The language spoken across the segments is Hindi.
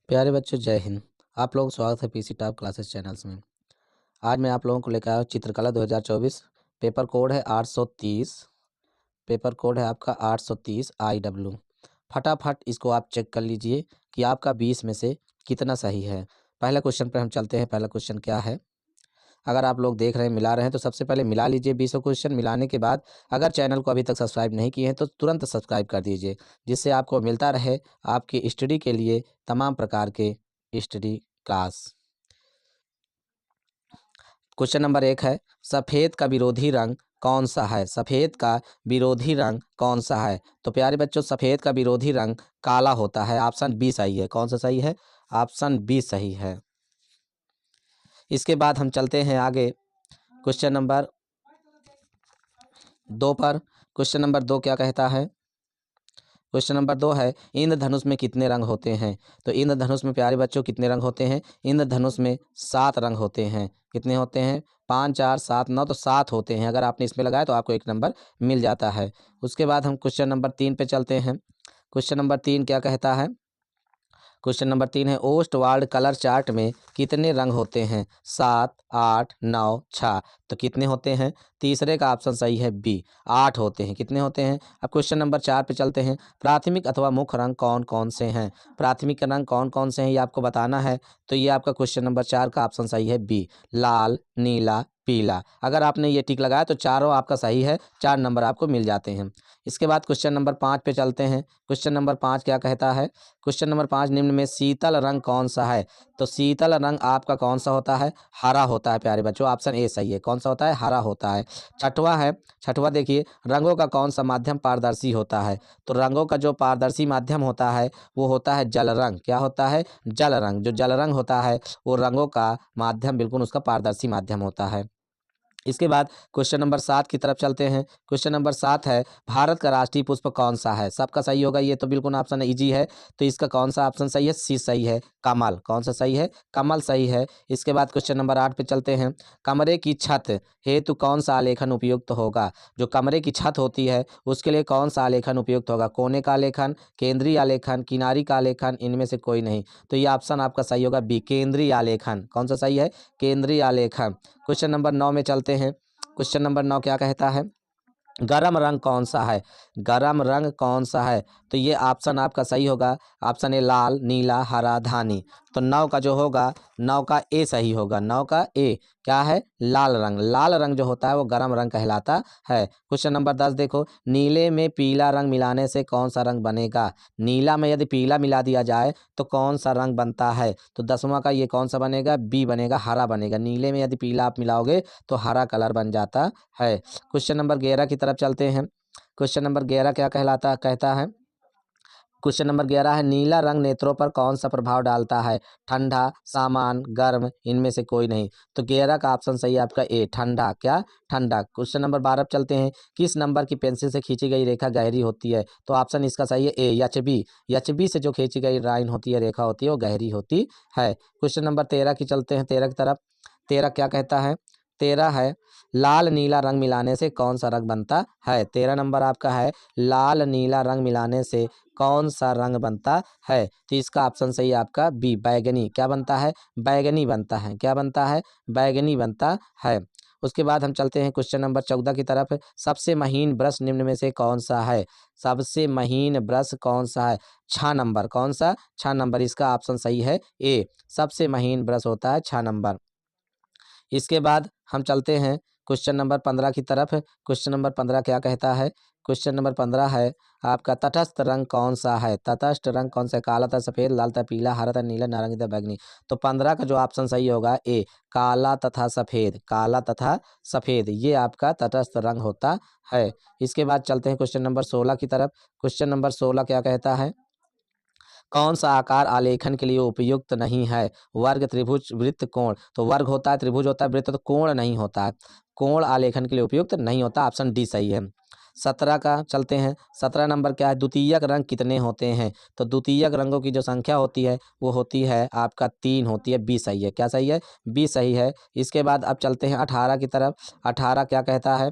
प्यारे बच्चों, जय हिंद। आप लोगों का स्वागत है पीसी टॉप क्लासेस चैनल्स में। आज मैं आप लोगों को लेकर आया हूँ चित्रकला 2024। पेपर कोड है 830। पेपर कोड है आपका 830 IW। फटाफट इसको आप चेक कर लीजिए कि आपका 20 में से कितना सही है। पहले क्वेश्चन पर हम चलते हैं। पहला क्वेश्चन क्या है? अगर आप लोग देख रहे हैं, मिला रहे हैं, तो सबसे पहले मिला लीजिए 20 क्वेश्चन। मिलाने के बाद अगर चैनल को अभी तक सब्सक्राइब नहीं किए हैं तो तुरंत सब्सक्राइब कर दीजिए, जिससे आपको मिलता रहे आपकी स्टडी के लिए तमाम प्रकार के स्टडी क्लास। क्वेश्चन नंबर 1 है, सफ़ेद का विरोधी रंग कौन सा है? सफ़ेद का विरोधी रंग कौन सा है? तो प्यारे बच्चों, सफ़ेद का विरोधी रंग काला होता है। ऑप्शन बी सही है। कौन सा सही है? ऑप्शन बी सही है। इसके बाद हम चलते हैं आगे क्वेश्चन नंबर 2 पर। क्वेश्चन नंबर 2 क्या कहता है? क्वेश्चन नंबर 2 है, इंद्रधनुष में कितने रंग होते हैं? तो इंद्रधनुष में प्यारे बच्चों कितने रंग होते हैं? इंद्रधनुष में 7 रंग होते हैं। कितने होते हैं? 5, 4, 7, 9, तो 7 होते हैं। अगर आपने इसमें लगाया तो आपको 1 नंबर मिल जाता है। उसके बाद हम क्वेश्चन नंबर 3 पे चलते हैं। क्वेश्चन नंबर 3 क्या कहता है? क्वेश्चन नंबर 3 है, ओस्टवाल्ड कलर चार्ट में कितने रंग होते हैं? 7, 8, 9, 6। तो कितने होते हैं? तीसरे का ऑप्शन सही है बी, 8 होते हैं। कितने होते हैं? अब क्वेश्चन नंबर 4 पे चलते हैं। प्राथमिक अथवा मुख्य रंग कौन कौन से हैं? प्राथमिक रंग कौन कौन से हैं ये आपको बताना है। तो ये आपका क्वेश्चन नंबर 4 का ऑप्शन सही है बी, लाल, नीला, पीला। अगर आपने ये टिक लगाया तो चारों आपका सही है, 4 नंबर आपको मिल जाते हैं। इसके बाद क्वेश्चन नंबर 5 पे चलते हैं। क्वेश्चन नंबर 5 क्या कहता है? क्वेश्चन नंबर 5, निम्न में शीतल रंग कौन सा है? तो शीतल रंग आपका कौन सा होता है? हरा होता है प्यारे बच्चों। ऑप्शन ए सही है। कौन सा होता है? हरा होता है। छठवां है, छठवां देखिए, रंगों का कौन सा माध्यम पारदर्शी होता है? तो रंगों का जो पारदर्शी माध्यम होता है वो होता है जल रंग। क्या होता है? जल रंग। जो जल रंग होता है वो रंगों का माध्यम बिल्कुल उसका पारदर्शी माध्यम होता है। इसके बाद क्वेश्चन नंबर 7 की तरफ चलते हैं। क्वेश्चन नंबर 7 है, भारत का राष्ट्रीय पुष्प कौन सा है? सबका सही होगा, ये तो बिल्कुल ऑप्शन इजी है। तो इसका कौन सा ऑप्शन सही है? सी सही है, कमल। कौन सा सही है? कमल सही है। इसके बाद क्वेश्चन नंबर 8 पे चलते हैं। कमरे की छत हेतु कौन सा आलेखन उपयुक्त होगा? जो कमरे की छत होती है उसके लिए कौन सा आलेखन उपयुक्त होगा? कोने का आलेखन, केंद्रीय आलेखन, किनारी का आलेखन, इनमें से कोई नहीं। तो ये ऑप्शन आपका सही होगा बी, केंद्रीय आलेखन। कौन सा सही है? केंद्रीय आलेखन। क्वेश्चन नंबर 9 में चलते हैं। क्वेश्चन नंबर 9 क्या कहता है? गरम रंग कौन सा है? गरम रंग कौन सा है? तो ये ऑप्शन आपका सही होगा। ऑप्शन ए, लाल, नीला, हरा, धानी। तो 9 का जो होगा, 9 का ए सही होगा। 9 का ए क्या है? लाल रंग। लाल रंग जो होता है वो गरम रंग कहलाता है। क्वेश्चन नंबर 10 देखो, नीले में पीला रंग मिलाने से कौन सा रंग बनेगा? नीला में यदि पीला मिला दिया जाए तो कौन सा रंग बनता है? तो 10वां का ये कौन सा बनेगा? बी बनेगा, हरा बनेगा। नीले में यदि पीला आप मिलाओगे तो हरा कलर बन जाता है। क्वेश्चन नंबर 11 की तरफ चलते हैं। क्वेश्चन नंबर 11 क्या कहता है? क्वेश्चन नंबर 11 है, नीला रंग नेत्रों पर कौन सा प्रभाव डालता है? ठंडा, सामान, गर्म, इनमें से कोई नहीं। तो 11 का ऑप्शन सही है आपका ए, ठंडा। क्या? ठंडा। क्वेश्चन नंबर 12 पे चलते हैं। किस नंबर की पेंसिल से खींची गई रेखा गहरी होती है? तो ऑप्शन इसका सही है ए, एचबी। एचबी से जो खींची गई लाइन होती है, रेखा होती है, वो गहरी होती है। क्वेश्चन नंबर 13 की चलते हैं, 13 की तरफ। 13 क्या कहता है? 13 है, लाल नीला रंग मिलाने से कौन सा रंग बनता है? 13 नंबर आपका है, लाल नीला रंग मिलाने से कौन सा रंग बनता है? तो इसका ऑप्शन सही है आपका बी, बैगनी। क्या बनता है? बैगनी बनता है। क्या बनता है? बैगनी बनता है। उसके बाद हम चलते हैं क्वेश्चन नंबर 14 की तरफ। सबसे महीन ब्रश निम्न में से कौन सा है? सबसे महीन ब्रश कौन सा है? 6 नंबर। कौन सा? 6 नंबर। इसका ऑप्शन सही है ए, सबसे महीन ब्रश होता है 6 नंबर। इसके बाद हम चलते हैं क्वेश्चन नंबर 15 की तरफ। क्वेश्चन नंबर 15 क्या कहता है? क्वेश्चन नंबर 15 है, आपका तटस्थ रंग कौन सा है? तटस्थ रंग कौन सा है? काला था, सफ़ेद, लाल था, पीला, हरा था, नीला, नारंगी था, बैंगनी। तो 15 का जो ऑप्शन सही होगा ए, काला तथा सफ़ेद। काला तथा सफ़ेद, ये आपका तटस्थ रंग होता है। इसके बाद चलते हैं क्वेश्चन नंबर 16 की तरफ। क्वेश्चन नंबर 16 क्या कहता है? कौन सा आकार आलेखन के लिए उपयुक्त नहीं है? वर्ग, त्रिभुज, वृत्त, कोण। तो वर्ग होता है, त्रिभुज होता है, वृत्त, तो कोण नहीं होता है। कोण आलेखन के लिए उपयुक्त नहीं होता। ऑप्शन डी सही है। 17 का चलते हैं। 17 नंबर क्या है? द्वितीयक रंग कितने होते हैं? तो द्वितीयक रंगों की जो संख्या होती है वो होती है आपका 3 होती है। बी सही है। क्या सही है? बी सही है। इसके बाद अब चलते हैं 18 की तरफ। 18 क्या कहता है?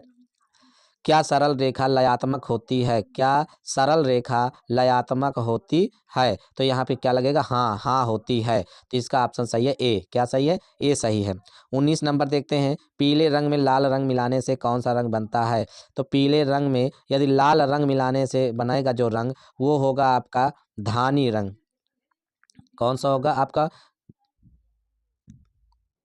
क्या सरल रेखा लयात्मक होती है? क्या सरल रेखा लयात्मक होती है? तो यहाँ पे क्या लगेगा? हाँ, हाँ होती है। तो इसका ऑप्शन सही है ए। क्या सही है? ए सही है। 19 नंबर देखते हैं, पीले रंग में लाल रंग मिलाने से कौन सा रंग बनता है? तो पीले रंग में यदि लाल रंग मिलाने से बनेगा जो रंग, वो होगा आपका धानी रंग। कौन सा होगा आपका?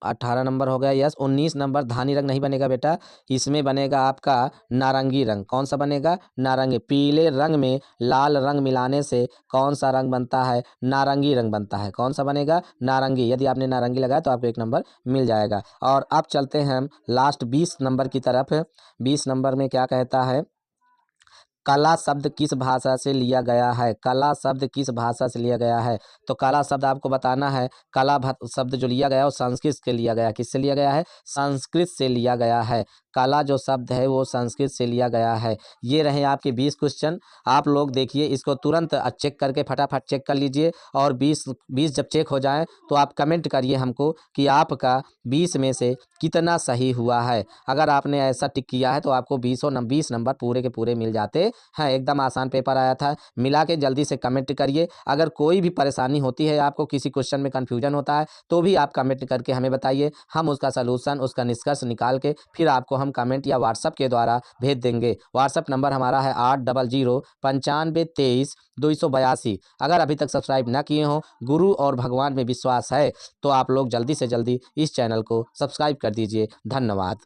18 नंबर हो गया यस। 19 नंबर धानी रंग नहीं बनेगा बेटा, इसमें बनेगा आपका नारंगी रंग। कौन सा बनेगा? नारंगी। पीले रंग में लाल रंग मिलाने से कौन सा रंग बनता है? नारंगी रंग बनता है। कौन सा बनेगा? नारंगी। यदि आपने नारंगी लगाया तो आपको 1 नंबर मिल जाएगा। और अब चलते हैं हम लास्ट 20 नंबर की तरफ। 20 नंबर में क्या कहता है? कला शब्द किस भाषा से लिया गया है? कला शब्द किस भाषा से लिया गया है? तो कला शब्द आपको बताना है। शब्द जो लिया गया वो संस्कृत से लिया गया। किससे लिया गया है? संस्कृत से लिया गया है। कला जो शब्द है वो संस्कृत से लिया गया है। ये रहे आपके 20 क्वेश्चन। आप लोग देखिए इसको तुरंत चेक करके फटाफट चेक कर लीजिए, और 20 जब चेक हो जाए तो आप कमेंट करिए हमको कि आपका 20 में से कितना सही हुआ है। अगर आपने ऐसा टिक किया है तो आपको 20 नंबर पूरे के पूरे मिल जाते हैं। एकदम आसान पेपर आया था। मिला के जल्दी से कमेंट करिए। अगर कोई भी परेशानी होती है, आपको किसी क्वेश्चन में कन्फ्यूजन होता है, तो भी आप कमेंट करके हमें बताइए। हम उसका सलूशन, उसका निष्कर्ष निकाल के फिर आपको हम कमेंट या व्हाट्सएप के द्वारा भेज देंगे। व्हाट्सएप नंबर हमारा है 8009552282। अगर अभी तक सब्सक्राइब ना किए हों, गुरु और भगवान में विश्वास है, तो आप लोग जल्दी से जल्दी इस चैनल को सब्सक्राइब कर दीजिए। धन्यवाद।